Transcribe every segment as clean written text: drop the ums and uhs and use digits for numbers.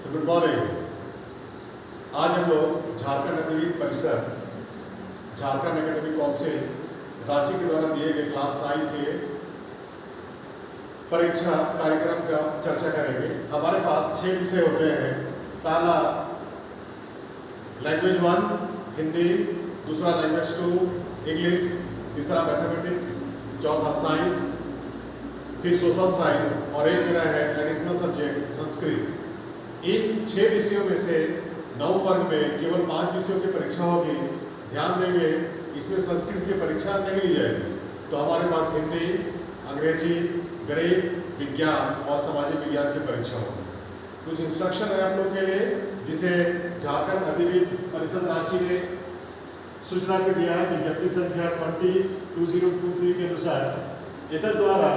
Good morning. आज हम लोग झारखंड अध्ययन परिषद, झारखंड एकेडमिक काउंसिल रांची के द्वारा दिए गए क्लास 9 के परीक्षा कार्यक्रम का चर्चा करेंगे। हमारे पास 6 विषय होते हैं। पहला लैंग्वेज 1 हिंदी, दूसरा लैंग्वेज 2 इंग्लिश, तीसरा मैथमेटिक्स, चौथा साइंस, फिर सोशल साइंस और एक मेरा है एडिशनल सब्जेक्ट संस्कृत। इन 6 विषयों में से 9 वर्ग में केवल 5 विषयों की परीक्षा होगी। ध्यान देंगे, इसमें संस्कृत की परीक्षा नहीं ली जाएगी। तो हमारे पास हिंदी, अंग्रेजी, गणित, विज्ञान और सामाजिक विज्ञान की परीक्षा होगी। कुछ इंस्ट्रक्शन है आप लोग के लिए, जिसे झारखंड अध्ययन परिषद रांची ने सूचना के दिया है। विज्ञप्ति संख्या 2023 के अनुसार इतर द्वारा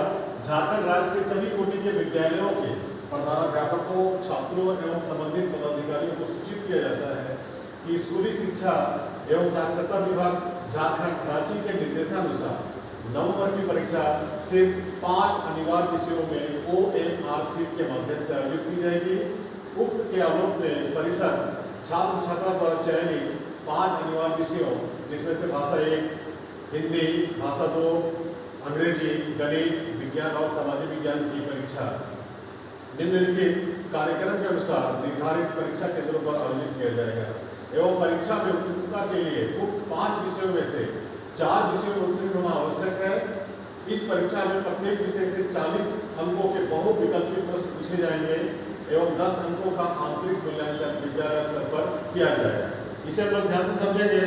झारखंड राज्य के सभी कोटि के विद्यालयों के प्रधानाध्यापकों, छात्रों एवं संबंधित पदाधिकारियों को सूचित किया जाता है कि स्कूली शिक्षा एवं साक्षरता विभाग झारखंड रांची के निर्देशानुसार नवंबर की परीक्षा सिर्फ 5 अनिवार्य विषयों में OMR शीट के माध्यम से आयोजित की जाएगी। उक्त के आलोक में परिषद छात्र छात्रा द्वारा चयनित 5 अनिवार्य विषयों, जिसमें से भाषा 1 हिंदी, भाषा 2 अंग्रेजी, गणित, विज्ञान और सामाजिक विज्ञान की परीक्षा निम्नलिखित कार्यक्रम के अनुसार निर्धारित परीक्षा केंद्रों पर आयोजित किया जाएगा एवं परीक्षा में उत्तीर्णता के लिए उक्त 5 विषयों में से 4 विषयों में उत्तीर्ण होना आवश्यक है। इस परीक्षा में प्रत्येक विषय से 40 अंकों के बहुविकल्पीय प्रश्न पूछे जाएंगे एवं 10 अंकों का आंतरिक मूल्यांकन विद्यालय स्तर पर किया जाएगा। इसे हम लोग ध्यान से समझेंगे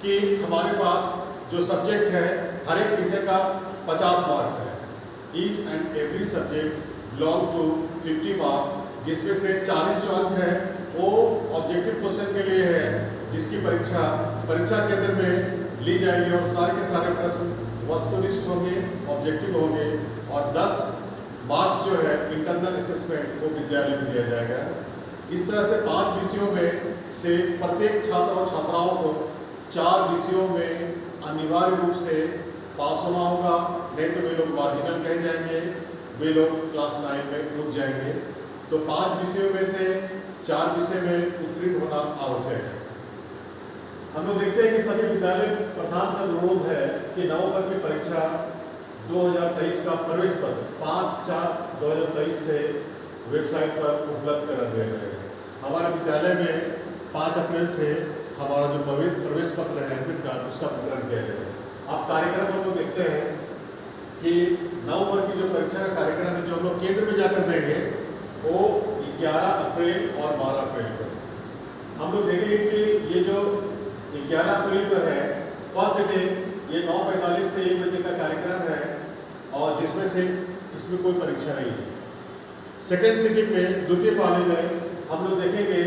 कि हमारे पास जो सब्जेक्ट है, हर एक विषय का 50 मार्क्स है। Each and every subject belong to 50 marks, जिसमें से 40 जो अंक है वो ऑब्जेक्टिव क्वेश्चन के लिए है, जिसकी परीक्षा केंद्र में ली जाएगी और सारे के सारे प्रश्न वस्तुनिष्ठ होंगे, ऑब्जेक्टिव होंगे और 10 मार्क्स जो है इंटरनल असेसमेंट को विद्यालय में दिया जाएगा। इस तरह से 5 विषयों में से प्रत्येक छात्र और छात्राओं को 4 विषयों में अनिवार्य रूप से पास होना होगा, नहीं तो वे लोग मार्जिनल कहे जाएंगे, वे लोग क्लास 9 में रुक जाएंगे। तो 5 विषयों में से 4 विषय में उत्तीर्ण होना आवश्यक है। हम लोग देखते हैं कि सभी विद्यालय प्रधान से अनुरोध है कि नवंबर की परीक्षा 2023 का प्रवेश पत्र 5/4/2023 से वेबसाइट पर उपलब्ध करा दिया जाएगा। हमारे विद्यालय में 5 अप्रैल से हमारा जो प्रवेश पत्र है, एडमिट कार्ड, उसका वितरण किया जाएगा। अब कार्यक्रम हम लोग देखते हैं कि नवंबर की जो परीक्षा का कार्यक्रम है, जो हम लोग केंद्र में जाकर देंगे, वो 11 अप्रैल और 12 अप्रैल को है। हम लोग देखेंगे कि ये जो 11 अप्रैल को है, फर्स्ट सिटिंग ये 9:45 से 1 बजे का कार्यक्रम है और जिसमें से इसमें कोई परीक्षा नहीं है। सेकेंड सिटिंग में, द्वितीय पाली में हम लोग देखेंगे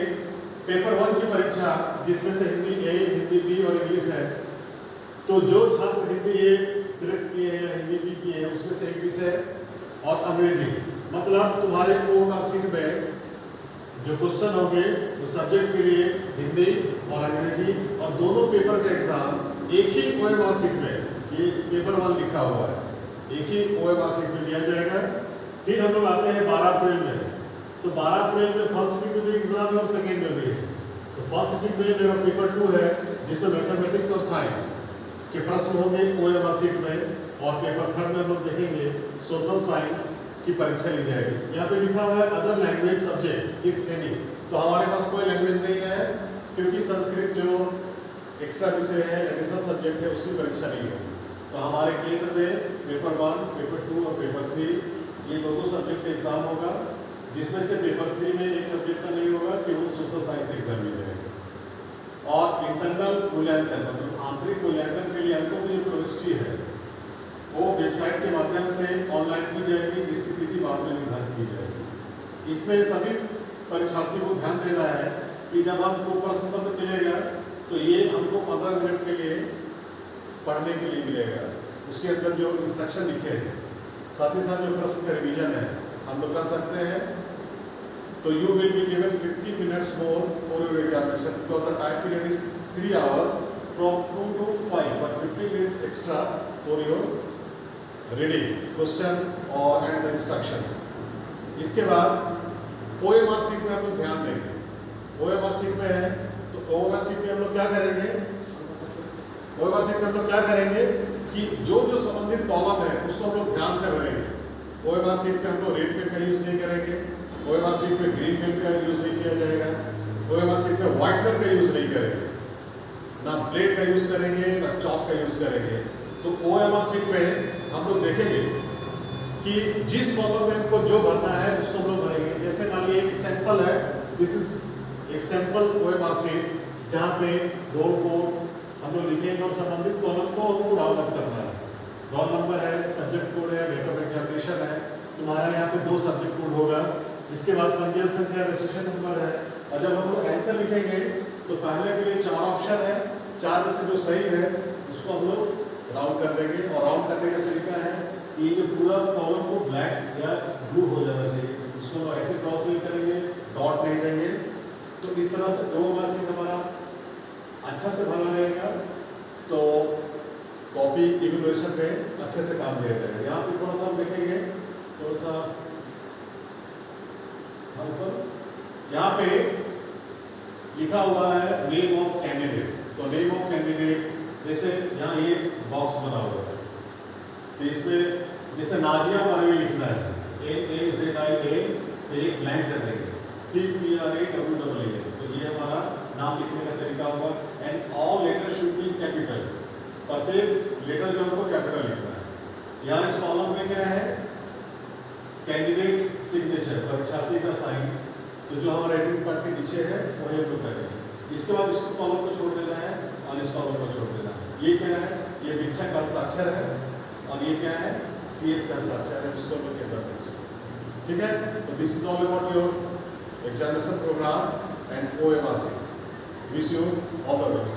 पेपर 1 की परीक्षा, जिसमें से हिंदी A, हिंदी B और इंग्लिश है। तो जो छात्र हिंदी A सिलेक्ट किए हैं या हिंदी B किए हैं, उसमें से एक विषय और अंग्रेजी, मतलब तुम्हारे OMR शीट में जो क्वेश्चन होंगे वो सब्जेक्ट के लिए हिंदी और अंग्रेजी और दोनों पेपर का एग्जाम एक ही OMR शीट में, ये पेपर 1 लिखा हुआ है, एक ही OMR शीट में लिया जाएगा। फिर हम लोग आते हैं 12 अप्रैल में। तो 12 अप्रैल में फर्स्ट सिटिंग में भी एग्जाम है और सेकेंड में भी है। तो फर्स्ट सिटिंग में मेरा पेपर 2 है, जिसमें मैथमेटिक्स और साइंस के प्रश्न होंगे OMR शीट में, और पेपर 3 में हम लोग देखेंगे सोशल साइंस की परीक्षा ली जाएगी। यहाँ पे लिखा हुआ है other language subject if any. तो हमारे पास कोई लैंग्वेज नहीं है, क्योंकि संस्कृत जो एक्स्ट्रा विषय है, एडिशनल सब्जेक्ट है, उसकी परीक्षा नहीं होगी। तो हमारे केंद्र में पेपर 1, पेपर 2 और पेपर 3 ये दोनों सब्जेक्ट का एग्जाम होगा, जिसमें से पेपर 3 में एक सब्जेक्ट का नहीं होगा, केवल सोशल साइंस एग्जाम ली जाएगा। और इंटरनल मूल्यांकन, मतलब आंतरिक मूल्यांकन के लिए अंकों की जो प्रविष्टि है वो वेबसाइट के माध्यम से ऑनलाइन की जाएगी, जिसकी तिथि बाद में निर्धारित की जाएगी। इसमें सभी परीक्षार्थियों को ध्यान देना है कि जब हमको प्रश्न पत्र मिलेगा तो ये हमको 15 मिनट के लिए पढ़ने के लिए मिलेगा। उसके अंदर जो इंस्ट्रक्शन लिखे हैं, साथ ही साथ जो प्रश्न का रिवीजन है हम लोग कर सकते हैं। तो you will be given 50 minutes more for your examination, because the time period is 3 hours from 2 to 5, but 50 minutes extra for your reading, question और एंड द इंस्ट्रक्शंस। इसके बाद OMR शीट में हम लोग ध्यान देंगे। OMR शीट में है तो OMR शीट में हम लोग क्या करेंगे, OMR शीट में हम लोग क्या करेंगे कि जो जो संबंधित कॉलम है उसको हम लोग ध्यान से भरेंगे। OMR शीट में हम लोग रेड पेन का यूज नहीं करेंगे, OMR शीट में ग्रीन पेन का यूज नहीं किया जाएगा, OMR शीट में व्हाइटनर का यूज नहीं करेंगे, ना ब्लेड का यूज करेंगे ना चॉक का यूज करेंगे। तो OMR शीट में हम लोग देखेंगे कि जिस कॉलम में हमको जो भरना है उसको हम लोग भरेंगे। जैसे मान लीजिए एक सैंपल है, दिस इज एक सैंपल OMR शीट जहाँ पे रोल कोड हम लोग लिखेंगे और संबंधित कॉलम को हमको राउंड अप करना है। रोल नंबर है, सब्जेक्ट कोड है, डेट ऑफ एग्जामिनेशन है, तुम्हारा यहाँ पे 2 सब्जेक्ट कोड होगा। इसके बाद पंजीयन संख्या, रजिस्ट्रेशन नंबर है। और जब हम लोग आंसर लिखेंगे तो पहले के लिए 4 ऑप्शन है, 4 में से जो सही है उसको हम लोग राउंड कर देंगे। और राउंड करने का तरीका है कि ये पूरा कॉलम को ब्लैक या ब्लू हो जाना चाहिए, इसको हम ऐसे क्रॉस नहीं करेंगे, डॉट नहीं देंगे। तो इस तरह से OMR शीट हमारा अच्छा से भरा रहेगा, तो कॉपी इवैल्यूएशन में अच्छे से काम दिया जाएगा। यहाँ पे थोड़ा सा हम देखेंगे, थोड़ा सा यहाँ पे लिखा हुआ है नेम ऑफ कैंडिडेट। तो नेम ऑफ कैंडिडेट जैसे यहाँ ये बॉक्स बना हुआ है, तो इसमें जैसे नाजिया परवीन लिखना है, NAZIA, फिर एक ब्लैंक कर देंगे, PRAWWA। तो ये हमारा नाम लिखने का तरीका होगा। And all letter should be capital, प्रत्येक लेटर जो हमको कैपिटल लिखना है। यहाँ इस कॉलम में क्या है, कैंडिडेट सिग्नेचर, परीक्षार्थी का साइन, तो जो हमारा एडमिट कार्ड के नीचे है वही हम लोग करेंगे। इसके बाद इस कॉलम को छोड़ देना है और इस कॉलम को छोड़ देना है। ये क्या है, ये भिक्षा का हस्ताक्षर है और ये क्या है, CS का हस्ताक्षर है, इसको हम लोग के अंदर देख सकते। ठीक है, तो this is all about your examination programme and OMR sheet. Wish you all the best.